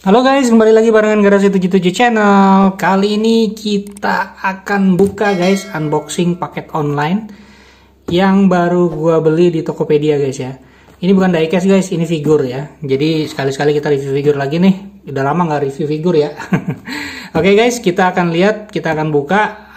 Halo guys, kembali lagi barengan Garasi 77 Channel. Kali ini kita akan buka guys, unboxing paket online yang baru gua beli di Tokopedia guys ya. Ini bukan diecast guys, ini figur ya. Jadi sekali-sekali kita review figur lagi nih. Udah lama nggak review figur ya. Oke guys, kita akan lihat, kita akan buka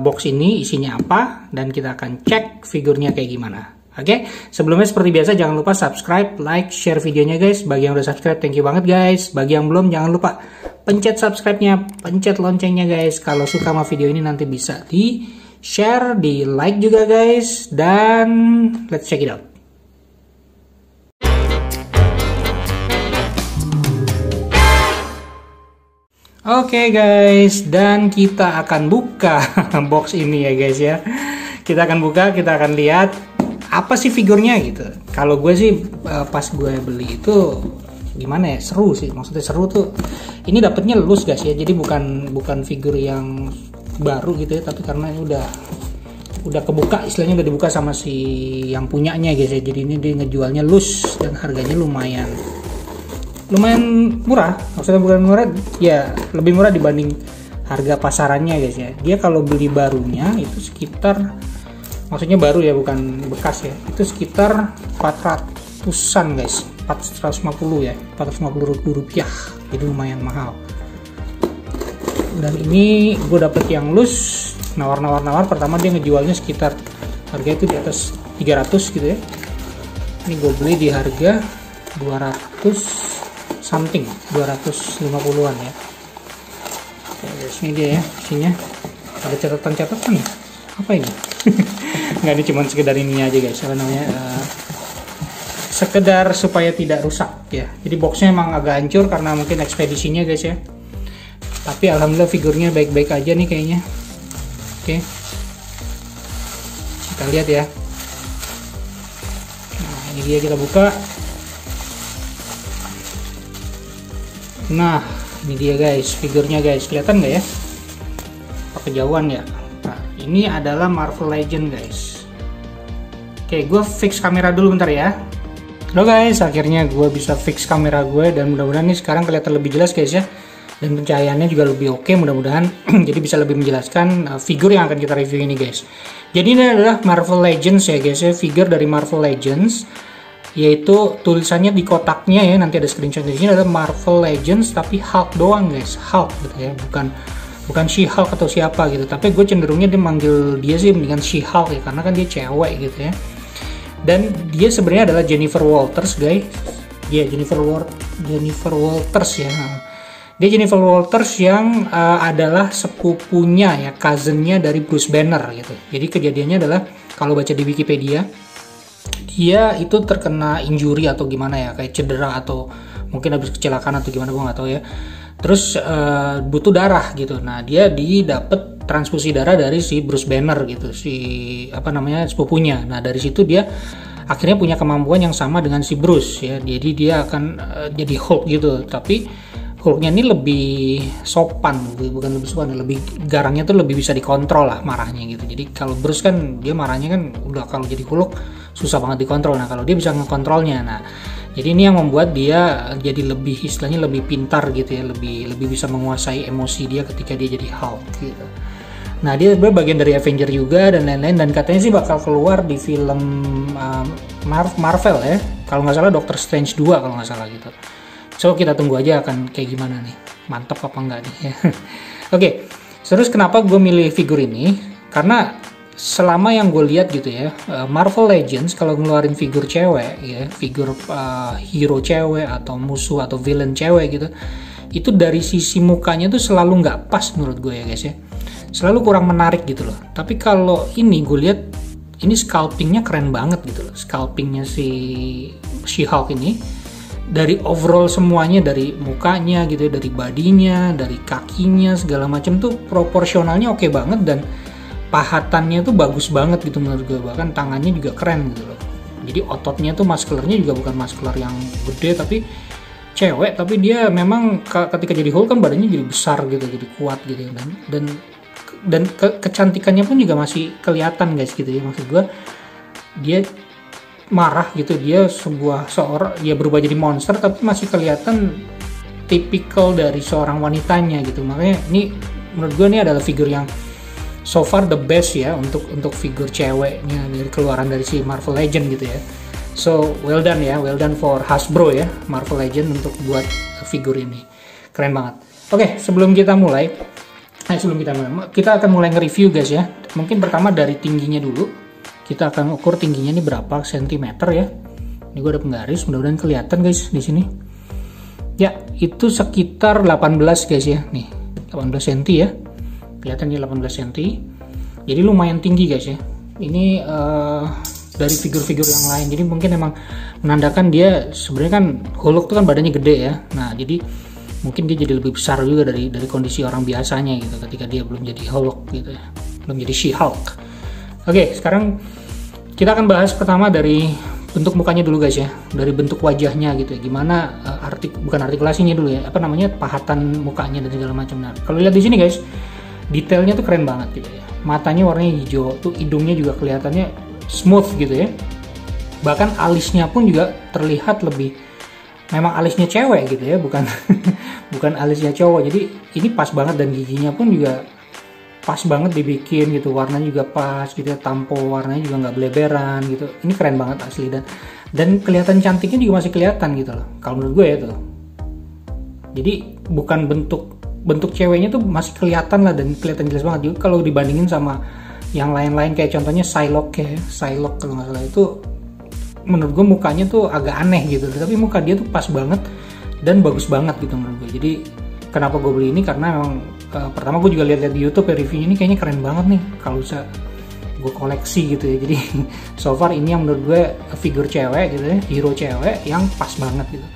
box ini isinya apa dan kita akan cek figurnya kayak gimana. Oke, sebelumnya seperti biasa jangan lupa subscribe, like, share videonya guys. Bagi yang udah subscribe, thank you banget guys. Bagi yang belum, jangan lupa pencet subscribe-nya, pencet loncengnya guys. Kalau suka sama video ini nanti bisa di share, di like juga guys. Dan let's check it out. Oke guys, dan kita akan buka box ini ya guys ya. Kita akan buka, kita akan lihat apa sih figurnya gitu. Kalau gue sih pas gue beli itu gimana ya, seru sih, maksudnya seru tuh ini dapetnya lus guys ya, jadi bukan figur yang baru gitu ya, tapi karena ini udah kebuka, istilahnya udah dibuka sama si yang punyanya guys ya. Jadi ini dia ngejualnya lus dan harganya lumayan murah, maksudnya bukan murah ya, lebih murah dibanding harga pasarannya guys ya. Dia kalau beli barunya itu sekitar, maksudnya baru ya, bukan bekas ya, itu sekitar 400-an guys, 450 ya, 450 rupiah, jadi lumayan mahal. Dan ini gue dapet yang loose, nawar. Pertama dia ngejualnya sekitar harga itu di atas 300 gitu ya. Ini gue beli di harga 200 something, 250-an ya. Oke guys, ini dia ya isinya. Ada catatan nih, apa ini? Nggak, ini cuma sekedar ini aja guys, apa namanya, sekedar supaya tidak rusak ya. Jadi boxnya emang agak hancur karena mungkin ekspedisinya guys ya, tapi alhamdulillah figurnya baik-baik aja nih kayaknya. Oke, kita lihat ya. Nah ini dia, kita buka. Nah ini dia guys, figurnya guys, kelihatan nggak ya? Apa kejauhan ya? Ini adalah Marvel Legends guys. Oke, gue fix kamera dulu bentar ya. Halo guys, akhirnya gue bisa fix kamera gue dan mudah-mudahan nih sekarang kelihatan lebih jelas guys ya. Dan pencahayaannya juga lebih oke mudah-mudahan. Jadi bisa lebih menjelaskan figur yang akan kita review ini guys. Jadi ini adalah Marvel Legends ya guys ya, figur dari Marvel Legends. Yaitu tulisannya di kotaknya ya, nanti ada screenshot di sini, adalah Marvel Legends tapi Hulk doang guys, Hulk gitu ya, bukan She-Hulk atau siapa gitu, tapi gue cenderungnya dia manggil dia sih mendingan She-Hulk ya, karena kan dia cewek gitu ya. Dan dia sebenarnya adalah Jennifer Walters guys. Dia Jennifer Walters ya. Dia Jennifer Walters yang adalah sepupunya ya, cousinnya dari Bruce Banner gitu. Jadi kejadiannya adalah kalau baca di Wikipedia, dia itu terkena injury atau gimana ya, kayak cedera atau mungkin habis kecelakaan atau gimana, gue nggak tahu ya. Terus butuh darah gitu. Nah dia dapet transfusi darah dari si Bruce Banner gitu, si apa namanya, sepupunya. Nah dari situ dia akhirnya punya kemampuan yang sama dengan si Bruce ya. Jadi dia akan jadi Hulk gitu. Tapi Hulknya ini lebih sopan, bukan lebih sopan, lebih garangnya tuh lebih bisa dikontrol lah marahnya gitu. Jadi kalau Bruce kan dia marahnya kan udah, kalau jadi Hulk susah banget dikontrol. Nah kalau dia bisa ngekontrolnya. Nah jadi ini yang membuat dia jadi lebih, istilahnya lebih pintar gitu ya, lebih bisa menguasai emosi dia ketika dia jadi Hulk gitu. Nah dia bagian dari Avenger juga dan lain-lain, dan katanya sih bakal keluar di film Marvel ya, kalau nggak salah Doctor Strange 2 kalau nggak salah gitu. So kita tunggu aja akan kayak gimana nih, mantap apa enggak nih ya. Oke, terus kenapa gue milih figur ini? Karena selama yang gue lihat gitu ya, Marvel Legends kalau ngeluarin figur cewek ya, figur hero cewek atau musuh atau villain cewek gitu, itu dari sisi mukanya tuh selalu nggak pas menurut gue ya guys ya, selalu kurang menarik gitu loh. Tapi kalau ini gue lihat, ini sculptingnya keren banget gitu loh, sculptingnya si She-Hulk ini, dari overall semuanya, dari mukanya gitu ya, dari badinya, dari kakinya, segala macam tuh proporsionalnya oke banget, dan pahatannya tuh bagus banget gitu menurut gue. Bahkan tangannya juga keren gitu loh. Jadi ototnya tuh muscularnya juga bukan muscular yang gede tapi cewek, tapi dia memang ketika jadi Hulk kan badannya jadi besar gitu, jadi kuat gitu. Dan kecantikannya pun juga masih kelihatan guys gitu ya. Maksud gue dia marah gitu, dia seorang dia berubah jadi monster tapi masih kelihatan tipikal dari seorang wanitanya gitu. Makanya ini menurut gue ini adalah figur yang so far the best ya untuk figur ceweknya dari keluaran dari si Marvel Legend gitu ya. So well done ya, well done for Hasbro ya, Marvel Legend untuk buat figur ini. Keren banget. Oke, sebelum kita akan mulai nge-review guys ya. Mungkin pertama dari tingginya dulu. Kita akan ukur tingginya ini berapa sentimeter ya. Ini gue ada penggaris, mudah-mudahan kelihatan guys di sini. Ya, itu sekitar 18 guys ya. Nih, 18 cm ya. Kelihatan ya 18 cm. Jadi lumayan tinggi guys ya. Ini dari figur-figur yang lain. Jadi mungkin emang menandakan dia sebenarnya kan Hulk tuh kan badannya gede ya. Nah, jadi mungkin dia jadi lebih besar juga dari kondisi orang biasanya gitu ketika dia belum jadi Hulk gitu ya. Belum jadi She-Hulk. Oke, sekarang kita akan bahas pertama dari bentuk mukanya dulu guys ya. Dari bentuk wajahnya gitu ya. Gimana bukan artikulasinya dulu ya. Apa namanya? Pahatan mukanya dan segala macam. Nah, kalau lihat di sini guys, detailnya tuh keren banget gitu ya. Matanya warnanya hijau, tuh hidungnya juga kelihatannya smooth gitu ya. Bahkan alisnya pun juga terlihat lebih memang alisnya cewek gitu ya, bukan bukan alisnya cowok. Jadi ini pas banget dan giginya pun juga pas banget dibikin gitu, warnanya juga pas gitu ya, tampo warnanya juga nggak beleberan gitu. Ini keren banget asli dan kelihatan cantiknya juga masih kelihatan gitu loh. Kalau menurut gue ya tuh. Jadi bukan bentuk ceweknya tuh masih kelihatan lah dan kelihatan jelas banget juga kalau dibandingin sama yang lain-lain kayak contohnya Psylocke ya, Psylocke kalau nggak salah itu. Menurut gue mukanya tuh agak aneh gitu, tapi muka dia tuh pas banget dan bagus banget gitu menurut gue. Jadi kenapa gue beli ini karena memang pertama gue juga lihat di YouTube ya reviewnya, ini kayaknya keren banget nih kalau bisa gue koleksi gitu ya. Jadi so far ini yang menurut gue figur cewek gitu ya, hero cewek yang pas banget gitu.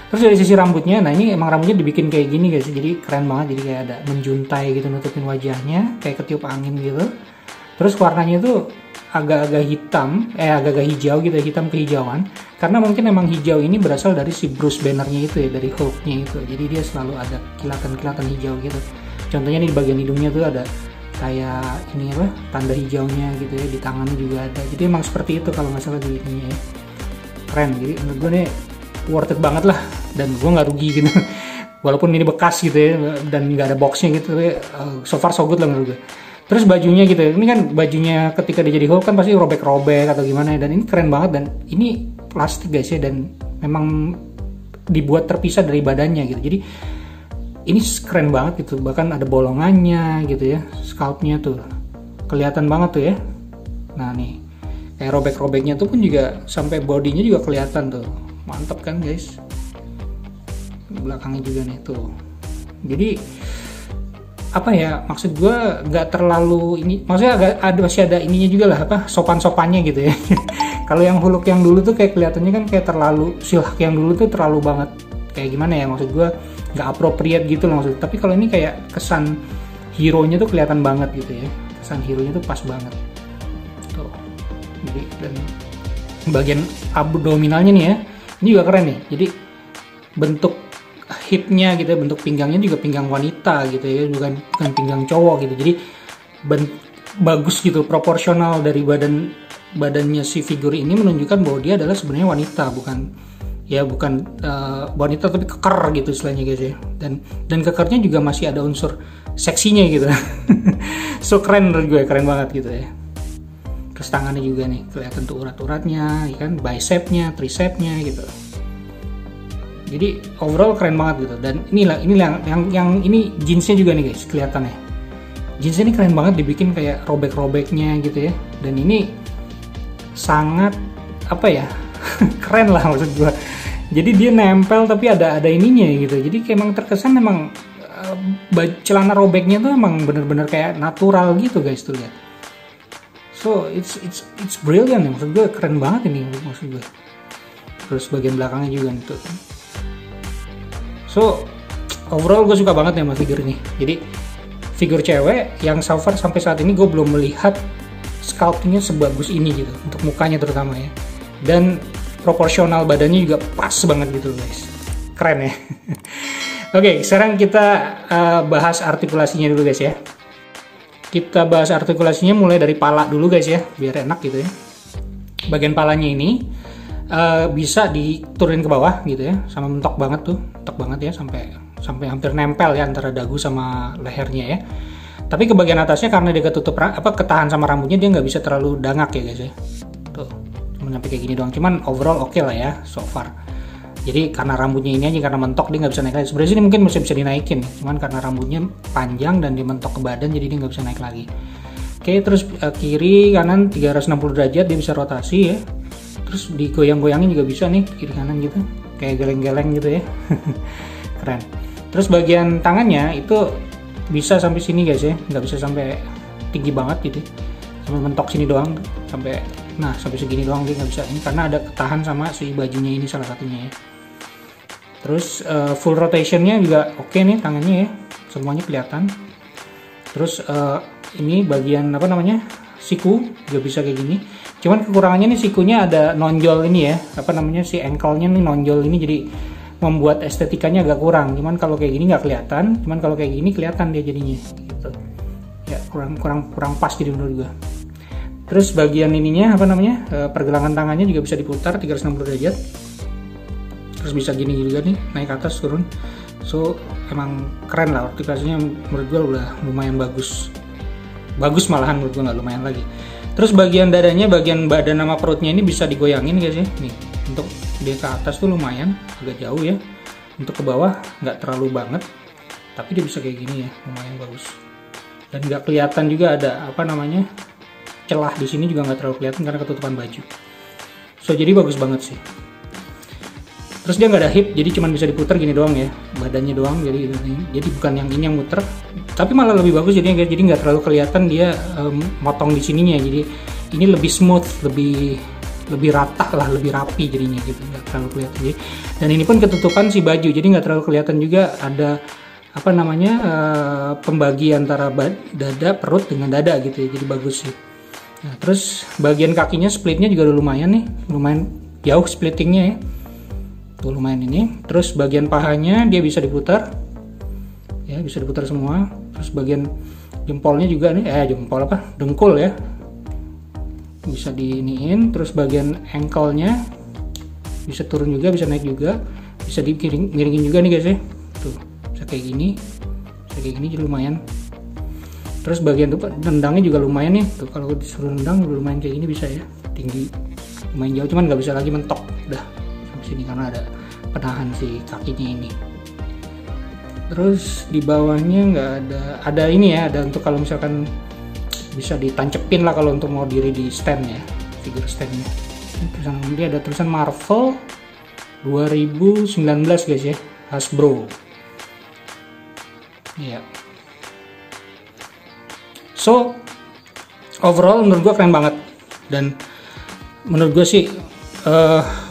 Terus dari sisi rambutnya, nah ini emang rambutnya dibikin kayak gini guys, jadi keren banget. Jadi kayak ada menjuntai gitu nutupin wajahnya kayak ketiup angin gitu. Terus warnanya tuh agak-agak hitam, agak-agak hijau gitu ya, hitam kehijauan. Karena mungkin emang hijau ini berasal dari si Bruce Banner-nya itu ya, dari Hulk-nya itu. Jadi dia selalu ada kilatan-kilatan hijau gitu. Contohnya nih di bagian hidungnya tuh ada kayak ini apa, tanda hijaunya gitu ya, di tangannya juga ada. Jadi emang seperti itu kalau nggak salah di ininya ya. Keren, jadi menurut gue nih worth it banget lah. Dan gue nggak rugi gitu. Walaupun ini bekas gitu ya, dan nggak ada boxnya gitu, tapi so far so good lah menurut gue. Terus bajunya gitu, ini kan bajunya ketika dia jadi Hulk kan pasti robek-robek atau gimana ya, dan ini keren banget dan ini plastik guys ya, dan memang dibuat terpisah dari badannya gitu. Jadi ini keren banget gitu, bahkan ada bolongannya gitu ya, scalpnya tuh kelihatan banget tuh ya. Nah nih, kayak robek-robeknya tuh pun juga sampai bodinya juga kelihatan tuh, mantap kan guys. Belakangnya juga nih tuh. Jadi apa ya, maksud gue nggak terlalu ini, maksudnya masih ada ininya juga lah, apa sopan-sopannya gitu ya. Kalau yang Hulk yang dulu tuh kayak kelihatannya kan kayak terlalu, She-Hulk yang dulu tuh terlalu banget kayak gimana ya, maksud gue nggak appropriate gitu loh maksud. Tapi kalau ini kayak kesan hero-nya tuh kelihatan banget gitu ya, kesan hero-nya tuh pas banget tuh. Jadi dan bagian abdominalnya nih ya, ini juga keren nih. Jadi bentuk hipnya gitu ya, bentuk pinggangnya juga pinggang wanita gitu ya, bukan pinggang cowok gitu. Jadi bagus gitu, proporsional dari badannya si figur ini menunjukkan bahwa dia adalah sebenarnya wanita, bukan wanita tapi keker gitu istilahnya guys ya. Dan kekernya juga masih ada unsur seksinya gitu. So keren menurut gue, keren banget gitu ya. Terus tangannya juga nih kelihatan tuh urat-uratnya, ya kan, bicepnya, tricepnya gitu. Jadi overall keren banget gitu. Dan inilah yang ini jeansnya juga nih guys, kelihatan ya. Jeansnya ini keren banget, dibikin kayak robek-robeknya gitu ya. Dan ini sangat apa ya, keren lah maksud gua. Jadi dia nempel tapi ada ininya gitu. Jadi kayak emang terkesan emang celana robeknya tuh emang bener-bener kayak natural gitu guys tuh lihat. So it's brilliant ya, maksud gue keren banget ini maksud gue. Terus bagian belakangnya juga nih tuh. So overall gue suka banget ya sama figur ini. Jadi figur cewek yang so far sampai saat ini gue belum melihat sculptingnya sebagus ini gitu, untuk mukanya terutama ya. Dan proporsional badannya juga pas banget gitu guys. Keren ya. Oke, sekarang kita bahas artikulasinya dulu guys ya. Kita bahas artikulasinya mulai dari pala dulu guys ya, biar enak gitu ya. Bagian palanya ini bisa diturunin ke bawah gitu ya, sama mentok banget tuh, mentok banget ya sampai sampai hampir nempel ya antara dagu sama lehernya ya. Tapi ke bagian atasnya karena dia ketutup ketahan sama rambutnya, dia nggak bisa terlalu dangak ya guys ya. Tuh, cuma sampai kayak gini doang. Cuman overall oke lah ya so far. Jadi karena rambutnya ini aja, karena mentok dia nggak bisa naik lagi. Sebenarnya sini mungkin masih bisa dinaikin, cuman karena rambutnya panjang dan dia mentok ke badan, jadi dia nggak bisa naik lagi. Oke, terus kiri kanan 360 derajat dia bisa rotasi ya. Terus digoyang-goyangin juga bisa nih kiri kanan gitu, kayak geleng-geleng gitu ya. Keren. Terus bagian tangannya itu bisa sampai sini guys ya, nggak bisa sampai tinggi banget gitu, sampai mentok sini doang, sampai segini doang dia nggak bisa. Ini karena ada ketahan sama si bajunya ini salah satunya ya. Terus full rotationnya juga oke nih tangannya ya, semuanya kelihatan. Terus ini bagian siku juga bisa kayak gini. Cuman kekurangannya nih sikunya ada nonjol ini ya, si ankle-nya nih nonjol ini, jadi membuat estetikanya agak kurang. Cuman kalau kayak gini nggak kelihatan, cuman kalau kayak gini kelihatan dia jadinya gitu ya. Kurang pas jadi menurut gua. Terus bagian ininya pergelangan tangannya juga bisa diputar 360 derajat. Terus bisa gini juga nih, naik atas turun. So emang keren lah, artikulasinya menurut gua udah lumayan bagus malahan menurut gua, nggak lumayan lagi. Terus bagian dadanya, bagian badan sama perutnya ini bisa digoyangin guys ya. Nih, untuk dia ke atas tuh lumayan agak jauh ya, untuk ke bawah nggak terlalu banget, tapi dia bisa kayak gini ya, lumayan bagus. Dan nggak kelihatan juga ada celah di sini, juga nggak terlalu kelihatan karena ketutupan baju. So jadi bagus banget sih. Terus dia nggak ada hip, jadi cuma bisa diputar gini doang ya, badannya doang. Jadi bukan yang ini yang muter, tapi malah lebih bagus jadinya guys. Jadi nggak terlalu kelihatan dia motong di sininya. Jadi ini lebih smooth, lebih rata lah, lebih rapi jadinya gitu, nggak terlalu kelihatan. Dan ini pun ketutupan si baju, jadi nggak terlalu kelihatan juga ada pembagi antara dada, perut dengan dada gitu ya. Jadi bagus sih. Nah, terus bagian kakinya splitnya juga udah lumayan nih, lumayan jauh splittingnya ya. Tuh lumayan ini. Terus bagian pahanya dia bisa diputar ya, bisa diputar semua. Terus bagian jempolnya juga nih, dengkul ya, bisa diiniin. Terus bagian ankle-nya bisa turun juga, bisa naik juga, bisa miringin juga nih guys ya. Tuh bisa kayak gini jadi lumayan. Terus bagian tendangnya juga lumayan nih. Tuh kalau disuruh nendang lumayan kayak gini bisa ya, tinggi lumayan jauh, cuman nggak bisa lagi mentok udah sampai sini karena ada penahan si kakinya ini. Terus di bawahnya nggak ada ini ya, ada untuk kalau misalkan bisa ditancepin lah kalau untuk mau diri di stand ya, figur standnya. Ini ada tulisan Marvel 2019 guys ya, Hasbro ya. So overall menurut gue keren banget, dan menurut gue sih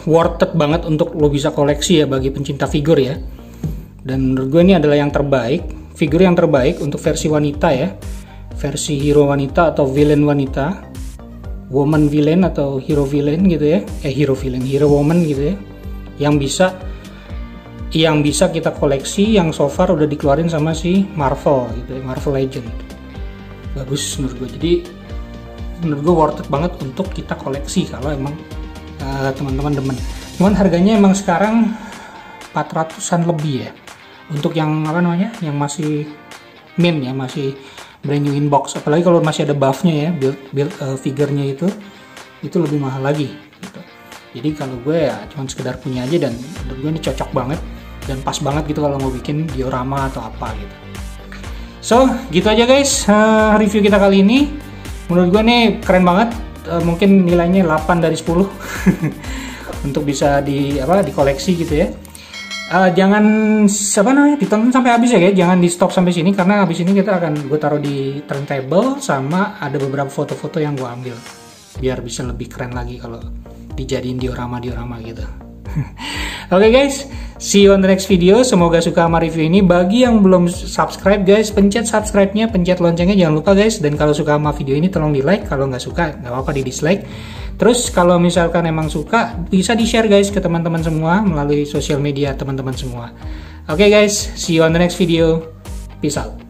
worth it banget untuk lo bisa koleksi ya bagi pencinta figur ya. Dan menurut gue ini adalah yang terbaik, figur yang terbaik untuk versi wanita ya, versi hero wanita atau villain wanita, woman villain atau hero villain gitu ya, hero woman gitu ya, yang bisa kita koleksi, yang so far udah dikeluarin sama si Marvel gitu ya, Marvel Legend. Bagus menurut gue, jadi menurut gue worth it banget untuk kita koleksi kalau emang teman-teman demen. Cuman harganya emang sekarang 400-an lebih ya, untuk yang yang masih mint ya, masih brand new inbox. Apalagi kalau masih ada buffnya ya, build figurnya itu lebih mahal lagi gitu. Jadi kalau gue ya cuman sekedar punya aja, dan menurut gue ini cocok banget dan pas banget gitu kalau mau bikin diorama atau apa gitu. So gitu aja guys review kita kali ini. Menurut gue nih keren banget, mungkin nilainya 8 dari 10 untuk bisa dikoleksi gitu ya. Jangan ditonton sampai habis ya guys, jangan di stop sampai sini, karena habis ini gue taruh di turntable, sama ada beberapa foto-foto yang gue ambil biar bisa lebih keren lagi kalau dijadiin diorama gitu. Oke guys, see you on the next video. Semoga suka sama review ini. Bagi yang belum subscribe guys, pencet subscribe-nya, pencet loncengnya jangan lupa guys. Dan kalau suka sama video ini tolong di like, kalau nggak suka nggak apa-apa di dislike. Terus kalau misalkan emang suka, bisa di share guys ke teman-teman semua melalui sosial media teman-teman semua. Oke guys, see you on the next video. Peace out.